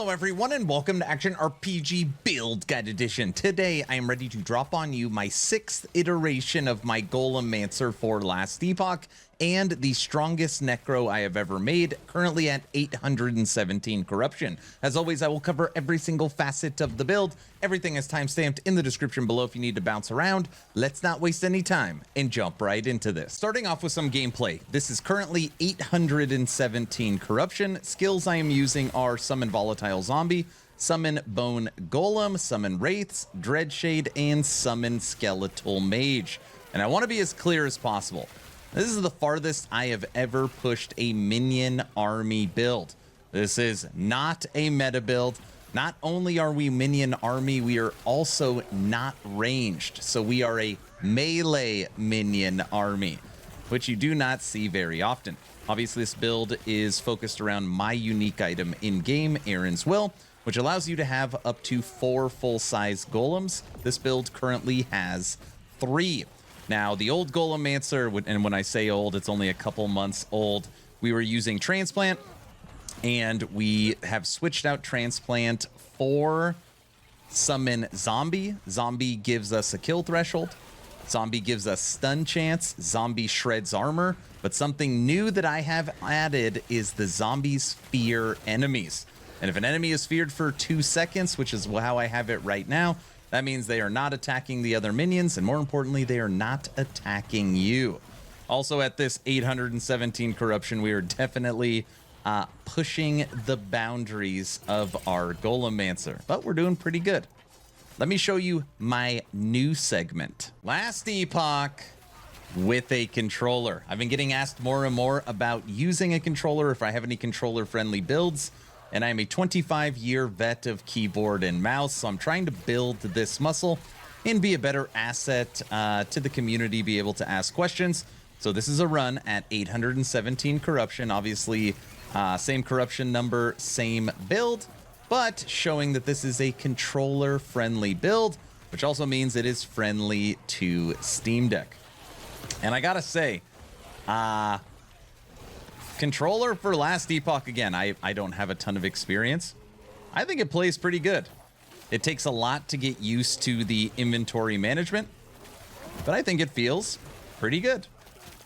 Hello everyone and welcome to Action RPG Build Guide Edition. Today I am ready to drop on you my 6th iteration of my Golemancer for last Epoch and the strongest Necro I have ever made, currently at 817 corruption. As always, I will cover every single facet of the build. Everything is timestamped in the description below if you need to bounce around. Let's not waste any time and jump right into this. Starting off with some gameplay. This is currently 817 corruption. Skills I am using are Summon Volatile Zombie, Summon Bone Golem, Summon Wraiths, Dreadshade, and Summon Skeletal Mage. And I want to be as clear as possible. This is the farthest I have ever pushed a minion army build. This is not a meta build. Not only are we minion army, we are also not ranged. So we are a melee minion army, which you do not see very often. Obviously, this build is focused around my unique item in-game, Aaron's Will, which allows you to have up to 4 full-size golems. This build currently has 3. Now, the old Golemancer, and when I say old, it's only a couple months old, we were using Transplant, and we have switched out Transplant for Summon Zombie. Zombie gives us a kill threshold. Zombie gives us stun chance. Zombie shreds armor. But something new that I have added is the zombies fear enemies. And if an enemy is feared for 2 seconds, which is how I have it right now, that means they are not attacking the other minions, and more importantly, they are not attacking you. Also, at this 817 corruption, we are definitely pushing the boundaries of our Golemancer, but we're doing pretty good. Let me show you my new segment. Last Epoch with a controller. I've been getting asked more and more about using a controller, if I have any controller-friendly builds. And I'm a 25-year vet of keyboard and mouse, so I'm trying to build this muscle and be a better asset to the community, be able to ask questions. So this is a run at 817 corruption, obviously same corruption number, same build, but showing that this is a controller-friendly build, which also means it is friendly to Steam Deck. And I gotta say, controller for last Epoch, again, I don't have a ton of experience. I think it plays pretty good. It takes a lot to get used to the inventory management, but I think it feels pretty good.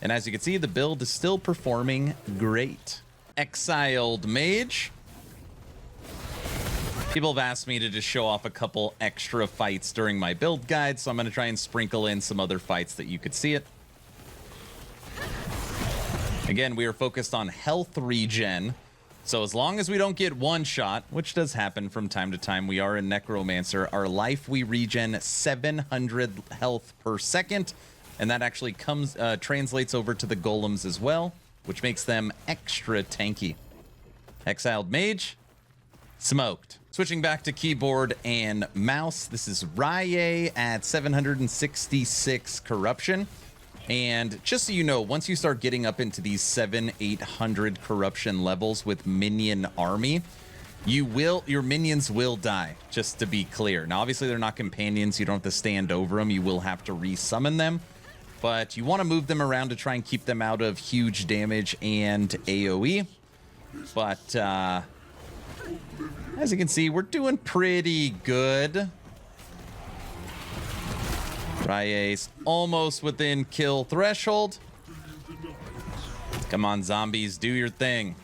And as you can see, the build is still performing great. Exiled Mage. People have asked me to just show off a couple extra fights during my build guide, so I'm going to try and sprinkle in some other fights that you could see it. Again, we are focused on health regen, so as long as we don't get one shot, which does happen from time to time, we are in Necromancer, our life we regen 700 health per second, and that actually translates over to the golems as well, which makes them extra tanky. Exiled Mage, smoked. Switching back to keyboard and mouse, this is Rye at 766 corruption. And just so you know, once you start getting up into these 700-800 corruption levels with minion army, your minions will die, just to be clear. Now, obviously, they're not companions. You don't have to stand over them. You will have to resummon them. But you want to move them around to try and keep them out of huge damage and AoE. But as you can see, we're doing pretty good. Rye's almost within kill threshold. Come on, zombies, do your thing.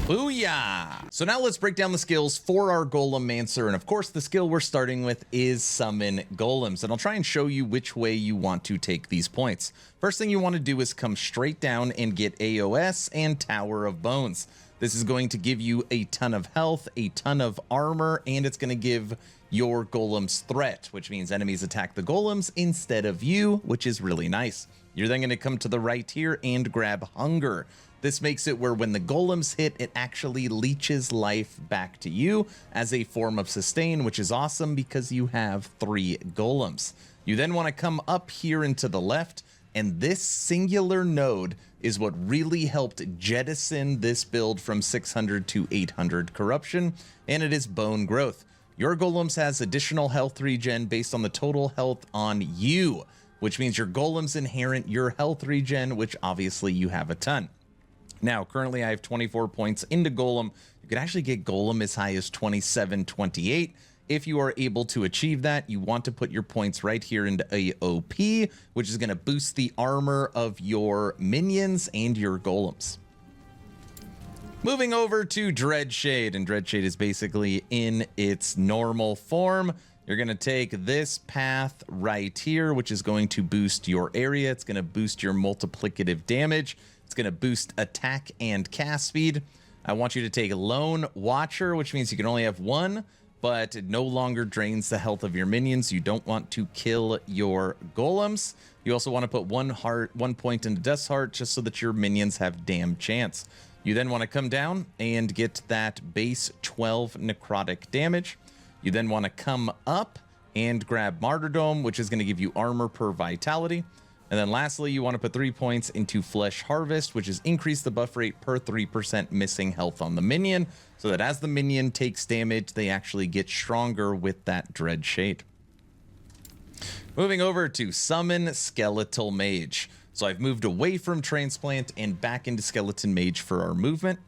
Booyah! So now let's break down the skills for our Golemancer. And of course, the skill we're starting with is Summon Golems. And I'll try and show you which way you want to take these points. First thing you want to do is come straight down and get AOS and Tower of Bones. This is going to give you a ton of health, a ton of armor, and it's going to give your golems threat, which means enemies attack the golems instead of you, which is really nice. You're then going to come to the right here and grab Hunger. This makes it where when the golems hit, it actually leeches life back to you as a form of sustain, which is awesome because you have 3 golems. You then want to come up here and to the left, and this singular node is what really helped jettison this build from 600 to 800 corruption, and it is Bone Growth. Your golems has additional health regen based on the total health on you, which means your golems inherit your health regen, which obviously you have a ton. Now, currently I have 24 points into Golem. You could actually get Golem as high as 27, 28. If you are able to achieve that, you want to put your points right here into AOP, which is going to boost the armor of your minions and your golems. Moving over to Dreadshade, and Dreadshade is basically in its normal form. You're going to take this path right here, which is going to boost your area. It's going to boost your multiplicative damage. It's going to boost attack and cast speed. I want you to take Lone Watcher, which means you can only have one, but it no longer drains the health of your minions. You don't want to kill your golems. You also want to put one point into Death's Heart just so that your minions have damn chance. You then want to come down and get that base 12 necrotic damage. You then want to come up and grab Martyrdom, which is going to give you armor per vitality. And then lastly, you want to put 3 points into Flesh Harvest, which is increase the buff rate per 3% missing health on the minion, so that as the minion takes damage, they actually get stronger with that Dread Shade. Moving over to Summon Skeletal Mage. So I've moved away from Transplant and back into Skeleton Mage for our movement.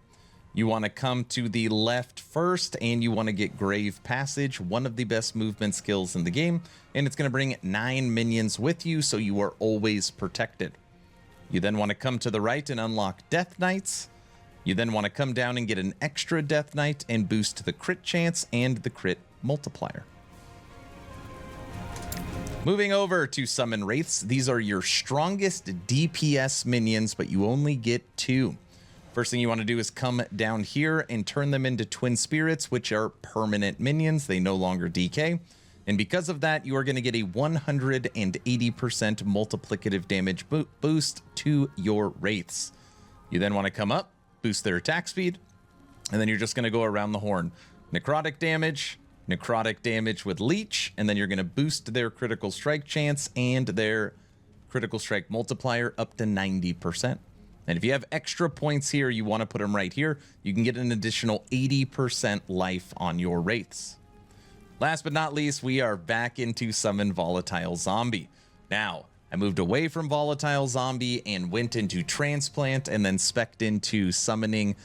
You want to come to the left first, and you want to get Grave Passage, one of the best movement skills in the game, and it's going to bring 9 minions with you, so you are always protected. You then want to come to the right and unlock Death Knights. You then want to come down and get an extra Death Knight and boost the crit chance and the crit multiplier. Moving over to Summon Wraiths. These are your strongest DPS minions, but you only get 2. First thing you want to do is come down here and turn them into Twin Spirits, which are permanent minions. They no longer decay. And because of that, you are going to get a 180% multiplicative damage boost to your Wraiths. You then want to come up, boost their attack speed, and then you're just going to go around the horn. Necrotic damage with Leech, and then you're going to boost their critical strike chance and their critical strike multiplier up to 90%. And if you have extra points here, you want to put them right here. You can get an additional 80% life on your Wraiths. Last but not least, we are back into Summon Volatile Zombie. Now, I moved away from Volatile Zombie and went into Transplant and then spec'd into summoning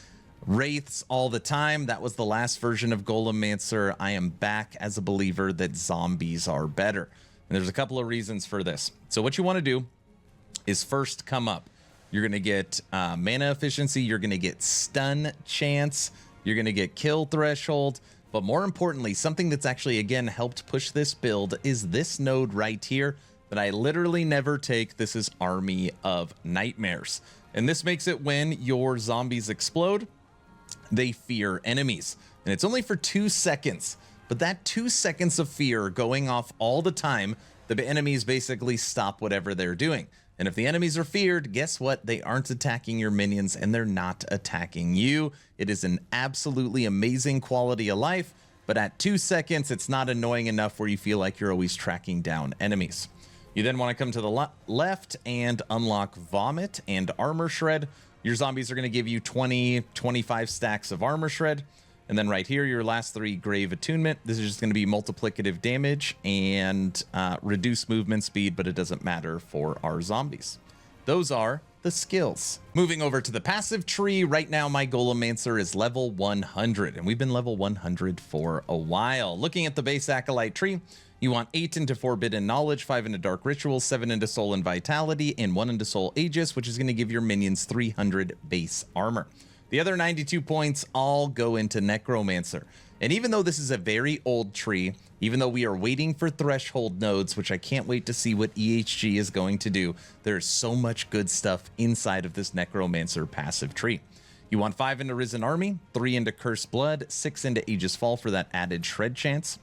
Wraiths all the time. That was the last version of Golemancer. I am back as a believer that zombies are better. And there's a couple of reasons for this. So what you want to do is first come up. You're going to get mana efficiency. You're going to get stun chance. You're going to get kill threshold. But more importantly, something that's actually, again, helped push this build is this node right here that I literally never take. This is Army of Nightmares. And this makes it when your zombies explode, they fear enemies. And it's only for 2 seconds. But that 2 seconds of fear going off all the time, the enemies basically stop whatever they're doing. And if the enemies are feared, guess what? They aren't attacking your minions and they're not attacking you. It is an absolutely amazing quality of life, but at 2 seconds, it's not annoying enough where you feel like you're always tracking down enemies. You then want to come to the left and unlock Vomit and Armor Shred. Your zombies are going to give you 25 stacks of Armor Shred. And then right here, your last 3 Grave Attunement. This is just going to be multiplicative damage and reduce movement speed, but it doesn't matter for our zombies. Those are the skills. Moving over to the passive tree, right now my Golemancer is level 100, and we've been level 100 for a while. Looking at the base Acolyte tree, you want 8 into Forbidden Knowledge, 5 into Dark Rituals, 7 into Soul and Vitality, and 1 into Soul Aegis, which is going to give your minions 300 base armor. The other 92 points all go into Necromancer. And even though this is a very old tree, even though we are waiting for threshold nodes, which I can't wait to see what EHG is going to do, there's so much good stuff inside of this Necromancer passive tree. You want 5 into Risen Army, 3 into Cursed Blood, 6 into Aegis Fall for that added shred chance.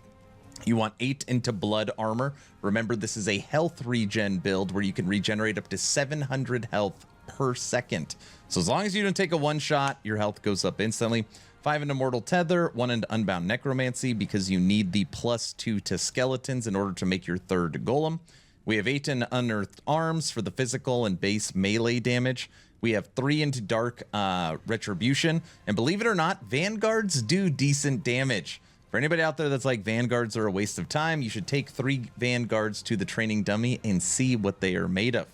You want 8 into Blood Armor. Remember, this is a health regen build where you can regenerate up to 700 health per second. So as long as you don't take a one shot, your health goes up instantly. 5 into Mortal Tether, 1 into Unbound Necromancy because you need the +2 to skeletons in order to make your 3rd golem. We have 8 into Unearthed Arms for the physical and base melee damage. We have 3 into Dark Retribution. And believe it or not, Vanguards do decent damage. For anybody out there that's like Vanguards are a waste of time, you should take 3 Vanguards to the training dummy and see what they are made of.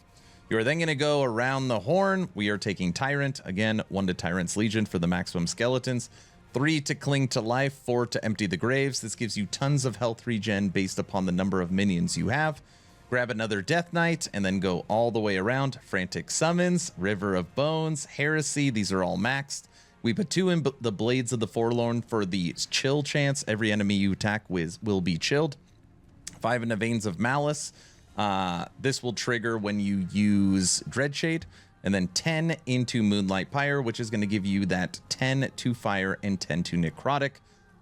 You are then going to go around the horn. We are taking Tyrant. Again, 1 to Tyrant's Legion for the maximum skeletons. 3 to Cling to Life. 4 to Empty the Graves. This gives you tons of health regen based upon the number of minions you have. Grab another Death Knight and then go all the way around. Frantic Summons, River of Bones, Heresy. These are all maxed. We put 2 in the Blades of the Forlorn for the chill chance. Every enemy you attack with will be chilled. 5 in the Veins of Malice. This will trigger when you use Dreadshade. And then 10 into Moonlight Pyre, which is going to give you that 10 to Fire and 10 to Necrotic.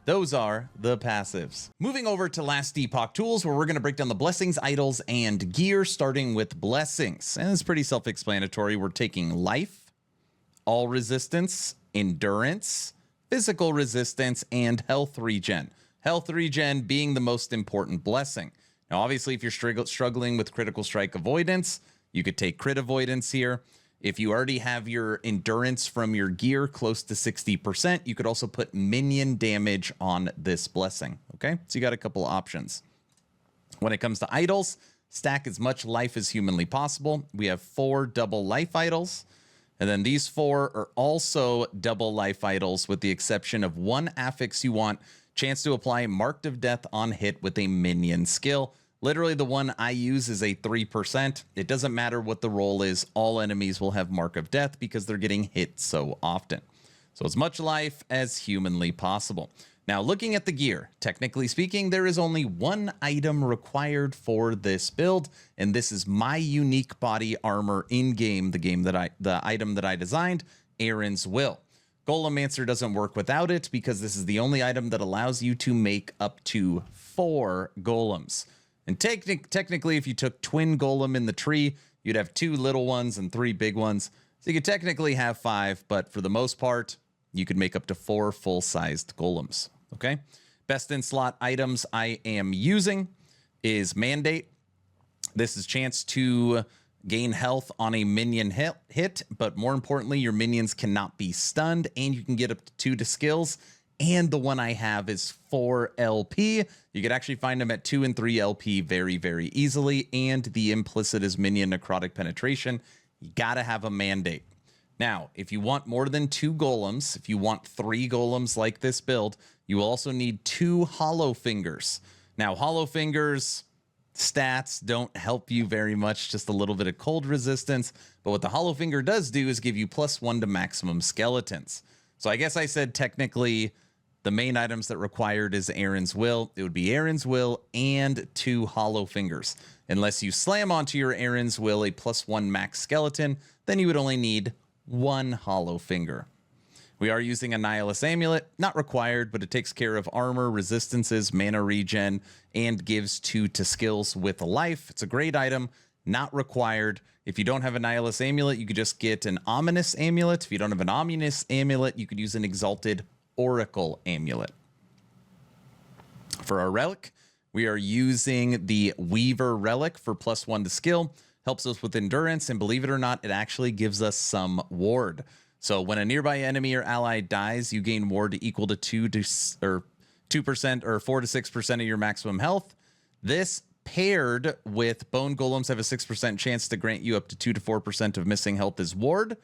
Those are the passives. Moving over to Last Epoch tools, where we're going to break down the blessings, idols, and gear, starting with blessings. And it's pretty self-explanatory. We're taking life, all resistance, endurance, physical resistance, and health regen. Health regen being the most important blessing. Now, obviously, if you're struggling with critical strike avoidance, you could take crit avoidance here. If you already have your endurance from your gear close to 60%, you could also put minion damage on this blessing, okay? So you got a couple options. When it comes to idols, stack as much life as humanly possible. We have 4 double life idols, and then these 4 are also double life idols with the exception of 1 affix you want. Chance to apply Marked of Death on hit with a minion skill. Literally, the one I use is a 3%. It doesn't matter what the roll is. All enemies will have Mark of Death because they're getting hit so often. So as much life as humanly possible. Now, looking at the gear, technically speaking, there is only 1 item required for this build, and this is my unique body armor in-game, the item that I designed, Aaron's Will. Golemancer doesn't work without it because this is the only item that allows you to make up to 4 golems. And technically, if you took twin golem in the tree, you'd have 2 little ones and 3 big ones. So you could technically have 5, but for the most part, you could make up to 4 full-sized golems, okay? Best in slot items I am using is Mandate. This is chance to gain health on a minion hit, but more importantly, your minions cannot be stunned, and you can get up to 2 to skills. And the one I have is 4 LP. You could actually find them at 2 and 3 LP very, very easily. And the implicit is minion necrotic penetration. You gotta have a mandate. Now, if you want more than 2 golems, if you want 3 golems like this build, you will also need 2 hollow fingers. Now, hollow fingers stats don't help you very much, just a little bit of cold resistance. But what the hollow finger does do is give you +1 to maximum skeletons. So I guess I said technically the main items that required is Aaron's Will. It would be Aaron's Will and 2 hollow fingers. Unless you slam onto your Aaron's Will a +1 max skeleton, then you would only need 1 hollow finger. We are using a Nihilus Amulet, not required, but it takes care of armor, resistances, mana regen, and gives 2 to skills with life. It's a great item, not required. If you don't have a Nihilus Amulet, you could just get an Ominous Amulet. If you don't have an Ominous Amulet, you could use an Exalted Oracle Amulet. For our relic, we are using the Weaver Relic for +1 to skill. Helps us with endurance, and believe it or not, it actually gives us some ward. So when a nearby enemy or ally dies, you gain ward equal to 2% or 4 to 6% of your maximum health. This paired with Bone Golems have a 6% chance to grant you up to 2 to 4% of missing health as ward.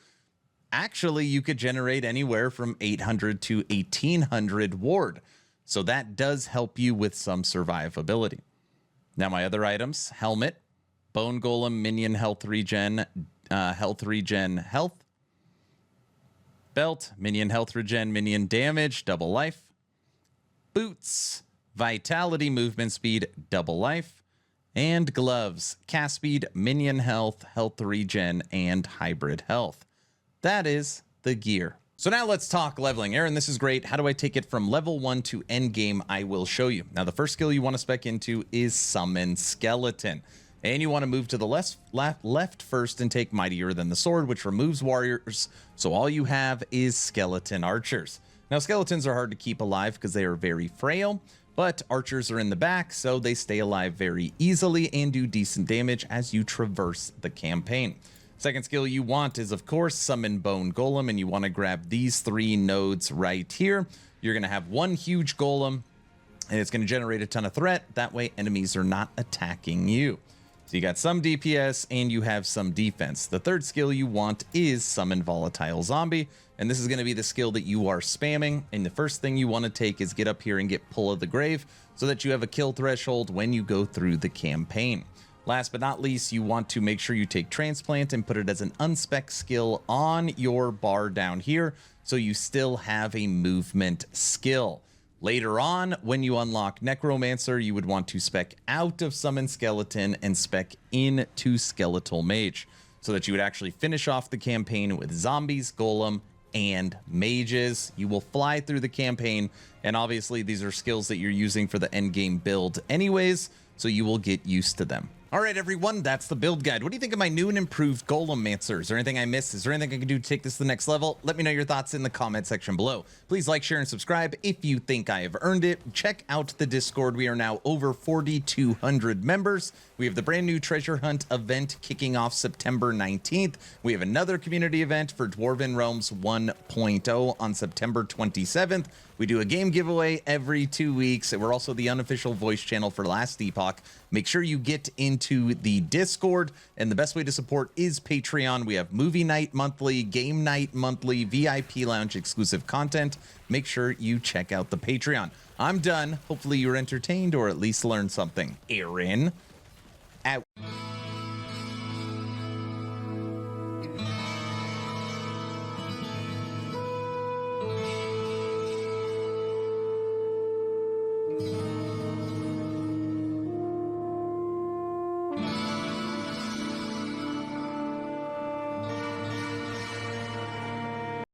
Actually, you could generate anywhere from 800 to 1800 ward. So that does help you with some survivability. Now my other items, Helmet, Bone Golem, Minion Health Regen, Health. Belt, Minion Health Regen, Minion Damage, double life. Boots, Vitality, Movement Speed, double life. And gloves, Cast Speed, Minion Health, Health Regen, and Hybrid Health. That is the gear. So now let's talk leveling. Aaron, this is great. How do I take it from level 1 to endgame? I will show you. Now, the first skill you want to spec into is Summon Skeleton. And you want to move to the left first and take Mightier Than the Sword, which removes warriors. So all you have is skeleton archers. Now, skeletons are hard to keep alive because they are very frail, but archers are in the back, so they stay alive very easily and do decent damage as you traverse the campaign. Second skill you want is, of course, Summon Bone Golem, and you want to grab these 3 nodes right here. You're going to have 1 huge golem, and it's going to generate a ton of threat. That way, enemies are not attacking you. So you got some DPS and you have some defense. The third skill you want is Summon Volatile Zombie, and this is going to be the skill that you are spamming. And the first thing you want to take is get up here and get Pull of the Grave so that you have a kill threshold when you go through the campaign. Last but not least, you want to make sure you take Transplant and put it as an unspec skill on your bar down here so you still have a movement skill. Later on, when you unlock Necromancer, you would want to spec out of Summon Skeleton and spec into Skeletal Mage so that you would actually finish off the campaign with zombies, golem, and mages. You will fly through the campaign, and obviously these are skills that you're using for the endgame build anyways, so you will get used to them. All right, everyone, that's the build guide. What do you think of my new and improved Golemancer? Is there anything I missed? Is there anything I can do to take this to the next level? Let me know your thoughts in the comment section below. Please like, share, and subscribe if you think I have earned it. Check out the Discord. We are now over 4,200 members. We have the brand new treasure hunt event kicking off September 19th. We have another community event for Dwarven Realms 1.0 on September 27th. We do a game giveaway every 2 weeks. And we're also the unofficial voice channel for Last Epoch. Make sure you get into the Discord, and the best way to support is Patreon. We have movie night monthly, game night monthly, VIP lounge exclusive content. Make sure you check out the Patreon. I'm done. Hopefully you were entertained or at least learned something. Aaron, out.